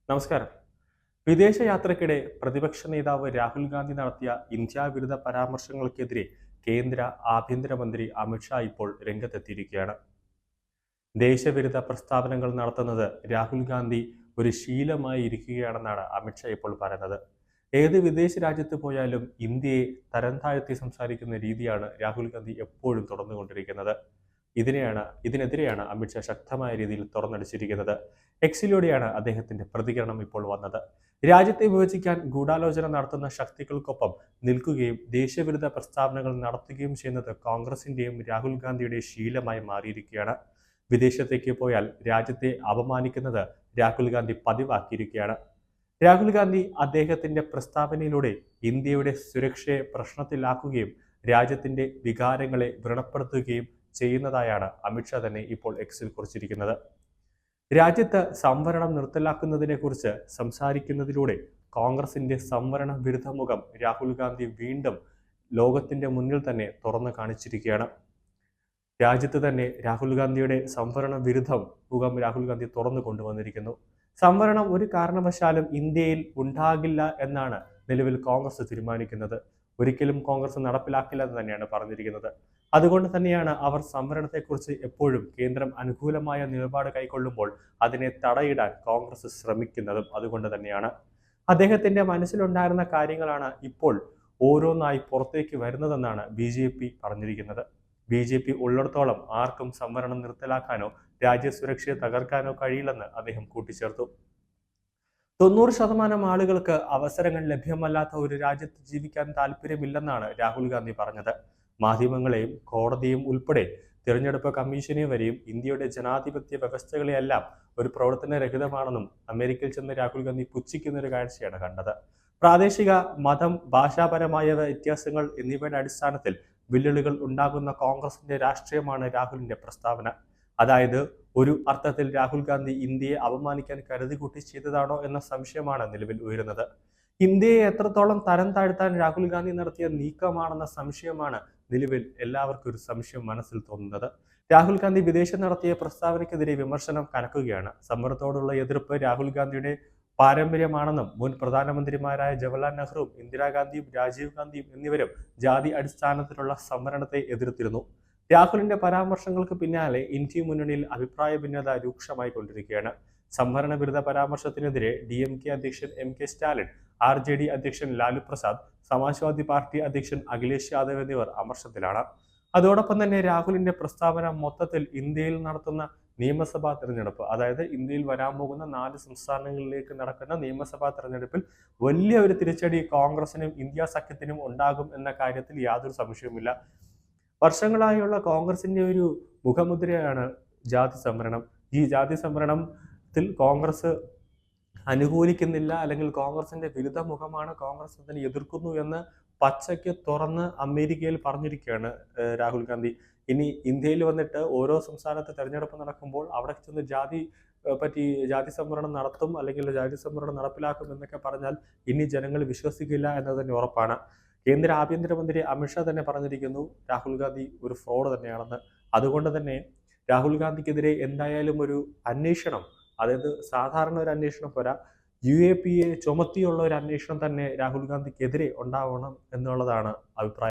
നമസ്കാരം. വിദേശയാത്രയ്ക്കിടെ പ്രതിപക്ഷ നേതാവ് രാഹുൽ ഗാന്ധി നടത്തിയ ഇന്ത്യാ വിരുദ്ധ പരാമർശങ്ങൾക്കെതിരെ കേന്ദ്ര ആഭ്യന്തരമന്ത്രി അമിത്ഷാ ഇപ്പോൾ രംഗത്തെത്തിയിരിക്കുകയാണ്. ദേശവിരുദ്ധ പ്രസ്താവനകൾ നടത്തുന്നത് രാഹുൽ ഗാന്ധി ഒരു ശീലമായി ഇരിക്കുകയാണെന്നാണ് അമിത്ഷാ ഇപ്പോൾ പറയുന്നത്. ഏത് വിദേശ രാജ്യത്ത് പോയാലും ഇന്ത്യയെ തരം താഴ്ത്തി സംസാരിക്കുന്ന രീതിയാണ് രാഹുൽ ഗാന്ധി എപ്പോഴും തുടർന്നുകൊണ്ടിരിക്കുന്നത്. ഇതിനെതിരെയാണ് അമിത്ഷാ ശക്തമായ രീതിയിൽ തുറന്നടിച്ചിരിക്കുന്നത്. എക്സിലൂടെയാണ് അദ്ദേഹത്തിന്റെ പ്രതികരണം ഇപ്പോൾ വന്നത്. രാജ്യത്തെ വിഭജിക്കാൻ ഗൂഢാലോചന നടത്തുന്ന ശക്തികൾക്കൊപ്പം നിൽക്കുകയും ദേശവിരുദ്ധ പ്രസ്താവനകൾ നടത്തുകയും ചെയ്യുന്നത് കോൺഗ്രസിന്റെയും രാഹുൽ ഗാന്ധിയുടെയും ശീലമായി മാറിയിരിക്കുകയാണ്. വിദേശത്തേക്ക് പോയാൽ രാജ്യത്തെ അപമാനിക്കുന്നത് രാഹുൽ ഗാന്ധി പതിവാക്കിയിരിക്കുകയാണ്. രാഹുൽ ഗാന്ധി അദ്ദേഹത്തിന്റെ പ്രസ്താവനയിലൂടെ ഇന്ത്യയുടെ സുരക്ഷയെ പ്രശ്നത്തിലാക്കുകയും രാജ്യത്തിന്റെ വികാരങ്ങളെ വ്രണപ്പെടുത്തുകയും ചെയ്യുന്നതായാണ് അമിത്ഷാ തന്നെ ഇപ്പോൾ എക്സിൽ കുറിച്ചിരിക്കുന്നത്. രാജ്യത്ത് സംവരണം നിർത്തലാക്കുന്നതിനെക്കുറിച്ച് സംസാരിക്കുന്നതിലൂടെ കോൺഗ്രസിന്റെ സംവരണ വിരുദ്ധ മുഖം രാഹുൽ ഗാന്ധി വീണ്ടും ലോകത്തിന്റെ മുന്നിൽ തന്നെ തുറന്നു കാണിച്ചിരിക്കുകയാണ്. രാജ്യത്ത് തന്നെ രാഹുൽ ഗാന്ധിയുടെ സംവരണ വിരുദ്ധം മുഖം രാഹുൽ ഗാന്ധി തുറന്നു കൊണ്ടുവന്നിരിക്കുന്നു. സംവരണം ഒരു കാരണവശാലും ഇന്ത്യയിൽ ഉണ്ടാകില്ല എന്നാണ് നിലവിൽ കോൺഗ്രസ് തീരുമാനിക്കുന്നത്. ഒരിക്കലും കോൺഗ്രസ് നടപ്പിലാക്കില്ല എന്ന് തന്നെയാണ് പറഞ്ഞിരിക്കുന്നത്. അതുകൊണ്ട് തന്നെയാണ് അവർ സംവരണത്തെക്കുറിച്ച് എപ്പോഴും കേന്ദ്രം അനുകൂലമായ നിലപാട് കൈക്കൊള്ളുമ്പോൾ അതിനെ തടയിടാൻ കോൺഗ്രസ് ശ്രമിക്കുന്നതും അതുകൊണ്ട് തന്നെയാണ്. അദ്ദേഹത്തിന്റെ മനസ്സിലുണ്ടായിരുന്ന കാര്യങ്ങളാണ് ഇപ്പോൾ ഓരോന്നായി പുറത്തേക്ക് വരുന്നതെന്നാണ് BJP പറഞ്ഞിരിക്കുന്നത്. BJP ഉള്ളിടത്തോളം ആർക്കും സംവരണം നിർത്തലാക്കാനോ രാജ്യസുരക്ഷയെ തകർക്കാനോ കഴിയില്ലെന്ന് അദ്ദേഹം കൂട്ടിച്ചേർത്തു. 90% ആളുകൾക്ക് അവസരങ്ങൾ ലഭ്യമല്ലാത്ത ഒരു രാജ്യത്ത് ജീവിക്കാൻ താല്പര്യമില്ലെന്നാണ് രാഹുൽ ഗാന്ധി പറഞ്ഞത്. മാധ്യമങ്ങളെയും കോടതിയും ഉൾപ്പെടെ തിരഞ്ഞെടുപ്പ് കമ്മീഷനെ വരെയും ഇന്ത്യയുടെ ജനാധിപത്യ വ്യവസ്ഥകളെയെല്ലാം ഒരു പ്രവർത്തനരഹിതമാണെന്നും അമേരിക്കയിൽ ചെന്ന് രാഹുൽ ഗാന്ധി പുച്ഛിക്കുന്ന ഒരു കാഴ്ചയാണ് കണ്ടത്. പ്രാദേശിക, മതം, ഭാഷാപരമായ വ്യത്യാസങ്ങൾ എന്നിവയുടെ അടിസ്ഥാനത്തിൽ വിള്ളലുകൾ ഉണ്ടാകുന്ന കോൺഗ്രസിന്റെ രാഷ്ട്രീയമാണ് രാഹുലിന്റെ പ്രസ്താവന. അതായത് ഒരു അർത്ഥത്തിൽ രാഹുൽ ഗാന്ധി ഇന്ത്യയെ അപമാനിക്കാൻ കരുതിക്കൂട്ടി ചെയ്തതാണോ എന്ന സംശയമാണ് നിലവിൽ ഉയരുന്നത്. ഇന്ത്യയെ എത്രത്തോളം തരം താഴ്ത്താൻ രാഹുൽ ഗാന്ധി നടത്തിയ നീക്കമാണെന്ന സംശയമാണ് നിലവിൽ എല്ലാവർക്കും ഒരു സംശയം മനസ്സിൽ തോന്നുന്നത്. രാഹുൽ ഗാന്ധി വിദേശം നടത്തിയ പ്രസ്താവനയ്ക്കെതിരെ വിമർശനം കനക്കുകയാണ്. സമരത്തോടുള്ള എതിർപ്പ് രാഹുൽ ഗാന്ധിയുടെ പാരമ്പര്യമാണെന്നും മുൻ പ്രധാനമന്ത്രിമാരായ ജവഹർലാൽ നെഹ്റുവും ഇന്ദിരാഗാന്ധിയും രാജീവ് ഗാന്ധിയും എന്നിവരും ജാതി അടിസ്ഥാനത്തിലുള്ള സംവരണത്തെ എതിർത്തിരുന്നു. രാഹുലിന്റെ പരാമർശങ്ങൾക്ക് പിന്നാലെ ഇന്ത്യ മുന്നണിയിൽ അഭിപ്രായ ഭിന്നത രൂക്ഷമായി കൊണ്ടിരിക്കുകയാണ്. സംവരണ വിരുദ്ധ പരാമർശത്തിനെതിരെ DMK അധ്യക്ഷൻ MK സ്റ്റാലിൻ, RJD അധ്യക്ഷൻ ലാലു പ്രസാദ്, സമാജ്വാദി പാർട്ടി അധ്യക്ഷൻ അഖിലേഷ് യാദവ് എന്നിവർ അമർഷത്തിലാണ്. അതോടൊപ്പം തന്നെ രാഹുലിന്റെ പ്രസ്താവന മൊത്തത്തിൽ ഇന്ത്യയിൽ നടത്തുന്ന നിയമസഭാ തെരഞ്ഞെടുപ്പ്, അതായത് ഇന്ത്യയിൽ വരാൻ പോകുന്ന 4 സംസ്ഥാനങ്ങളിലേക്ക് നടക്കുന്ന നിയമസഭാ തെരഞ്ഞെടുപ്പിൽ വലിയ ഒരു തിരിച്ചടി കോൺഗ്രസിനും ഇന്ത്യ സഖ്യത്തിനും ഉണ്ടാകും എന്ന കാര്യത്തിൽ യാതൊരു സംശയവുമില്ല. വർഷങ്ങളായുള്ള കോൺഗ്രസിന്റെ ഒരു മുഖമുദ്രയാണ് ജാതി സംവരണം. ഈ ജാതി സംവരണത്തിൽ കോൺഗ്രസ് അനുകൂലിക്കുന്നില്ല, അല്ലെങ്കിൽ കോൺഗ്രസിന്റെ വിരുദ്ധ മുഖമാണ്, കോൺഗ്രസ് അതിനെ എതിർക്കുന്നു എന്ന് പച്ചയ്ക്ക് തുറന്ന് അമേരിക്കയിൽ പറഞ്ഞിരിക്കുകയാണ് രാഹുൽ ഗാന്ധി. ഇനി ഇന്ത്യയിൽ വന്നിട്ട് ഓരോ സംസ്ഥാനത്ത് തെരഞ്ഞെടുപ്പ് നടക്കുമ്പോൾ അവിടെ ചെന്ന് ജാതി സംവരണം നടത്തും, അല്ലെങ്കിൽ ജാതി സംവരണം നടപ്പിലാക്കും എന്നൊക്കെ പറഞ്ഞാൽ ഇനി ജനങ്ങൾ വിശ്വസിക്കില്ല എന്നത് തന്നെ ഉറപ്പാണ്. കേന്ദ്ര ആഭ്യന്തരമന്ത്രി അമിത്ഷാ തന്നെ പറഞ്ഞിരിക്കുന്നു രാഹുൽ ഗാന്ധി ഒരു ഫ്രോഡ് തന്നെയാണെന്ന്. അതുകൊണ്ട് തന്നെ രാഹുൽ ഗാന്ധിക്കെതിരെ എന്തായാലും ഒരു അന്വേഷണം, അതായത് സാധാരണ ഒരു അന്വേഷണം പോരാ, UAPA ചുമത്തിയുള്ള ഒരു അന്വേഷണം തന്നെ രാഹുൽ ഗാന്ധിക്കെതിരെ ഉണ്ടാവണം എന്നുള്ളതാണ് അഭിപ്രായം.